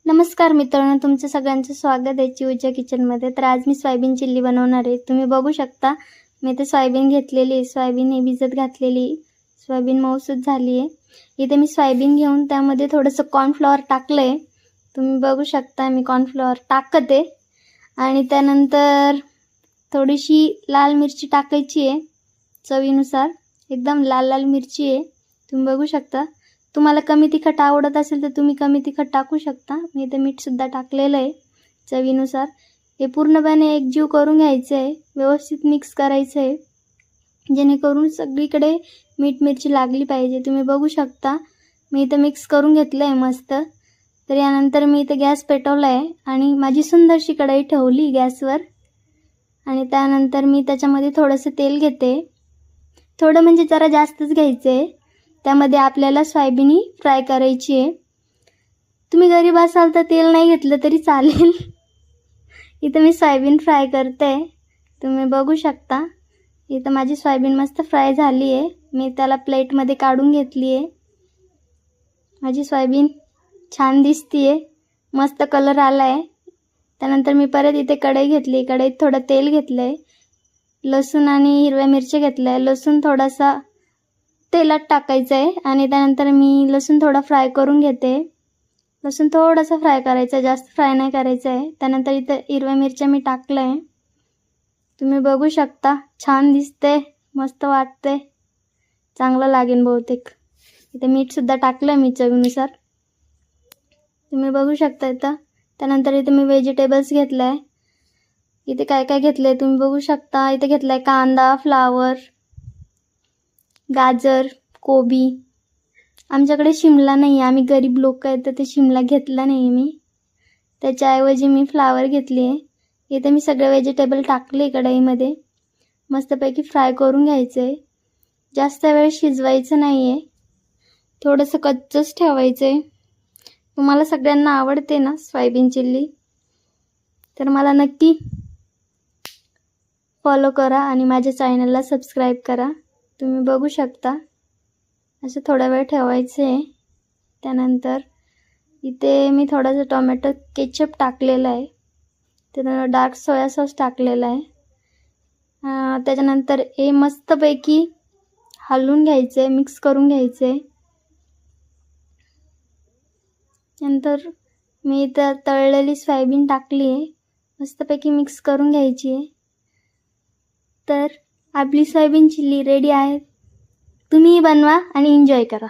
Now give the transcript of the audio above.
नमस्कार मित्रांनो, तुमचं सगळ्यांचं स्वागत आहे चिऊच्या किचनमध्ये. तर आज मी सोयाबीन चिल्ली बनवणार आहे. तुम्ही बघू शकता मी इथे सोयाबीन घेतलेली आहे. सोयाबीन हे भिजत घातलेली. सोयाबीन मऊसूत झाली आहे. इथे मी सोयाबीन घेऊन त्यामध्ये थोडंसं कॉर्नफ्लॉवर टाकलं आहे. तुम्ही बघू शकता मी कॉर्नफ्लॉवर टाकते आणि त्यानंतर थोडीशी लाल मिरची टाकायची आहे चवीनुसार. एकदम लाल लाल मिरची आहे, तुम्ही बघू शकता. तुम्हाला कमी तिखट आवडत असेल तर तुम्ही कमी तिखट टाकू शकता. मी इथे मीठसुद्धा टाकलेलं आहे चवीनुसार. हे पूर्णपणे एकजीव करून घ्यायचं आहे, व्यवस्थित मिक्स करायचं आहे, जेणेकरून सगळीकडे मीठ मिरची लागली पाहिजे. तुम्ही बघू शकता मी इथं मिक्स करून घेतलं आहे मस्त. तर यानंतर मी इथं गॅस पेटवला आहे आणि माझी सुंदरशी कढई ठेवली गॅसवर आणि त्यानंतर मी त्याच्यामध्ये थोडंसं तेल घेते. थोडं म्हणजे जरा जास्तच घ्यायचं आहे. त्यामध्ये आपल्याला सोयाबीन फ्राय करायची आहे. तुम्ही गरीब असाल तर तेल नाही घेतलं तरी चालेल. इथं मी सोयाबीन फ्राय करते, तुम्ही बघू शकता. इथं माझी सोयाबीन मस्त फ्राय झाली आहे. मी त्याला प्लेटमध्ये काढून घेतली आहे. माझी सोयाबीन छान दिसते आहे, मस्त कलर आला आहे. त्यानंतर मी परत इथे कढई घेतली. कढईत थोडं तेल घेतलं आहे, लसूण आणि हिरव्या मिरच्या घेतल्या आहे. लसूण थोडासा तेलात टाकायचं आहे आणि त्यानंतर मी लसूण थोडा फ्राय करून घेते. लसूण थोडासा फ्राय करायचा आहे, जास्त फ्राय नाही करायचं आहे. त्यानंतर इथं हिरव्या मिरच्या मी टाकलं आहे, तुम्ही बघू शकता. छान दिसते, मस्त वाटते, चांगलं लागेल बहुतेक. इथे मीठसुद्धा टाकलं मी चवीनुसार, तुम्ही बघू शकता इथं. त्यानंतर इथे मी व्हेजिटेबल्स घेतलं आहे. इथे काय काय घेतलं आहे तुम्ही बघू शकता. इथे घेतलं आहे कांदा, फ्लावर, गाजर, कोबी. आमच्याकडे शिमला नाही आहे, आम्ही गरीब लोक आहेत तर ते शिमला घेतला नाही मी. त्याच्याऐवजी मी फ्लावर घेतली आहे. इथे मी सगळे व्हेजिटेबल टाकले कढईमध्ये. मस्तपैकी फ्राय करून घ्यायचं आहे. जास्त वेळ शिजवायचं नाही आहे, थोडंसं कच्चंच ठेवायचं आहे. तुम्हाला सगळ्यांना आवडते ना सोयाबीन चिल्ली, तर मला नक्की फॉलो करा आणि माझ्या चॅनलला सबस्क्राईब करा. तुम्ही बघू शकता असं थोडा वेळ ठेवायचं आहे. त्यानंतर इथे मी थोडंसं टोमॅटो केचप टाकलेलं आहे, त्यानंतर डार्क सोया सॉस टाकलेला आहे. त्याच्यानंतर हे मस्तपैकी हलवून घ्यायचं आहे, मिक्स करून घ्यायचं आहे. नंतर मी इथं तळलेली सोयाबीन टाकली आहे, मस्तपैकी मिक्स करून घ्यायची आहे. तर आपली सोयाबीन चिल्ली रेडी आहे. तुम्हीही बनवा आणि एन्जॉय करा.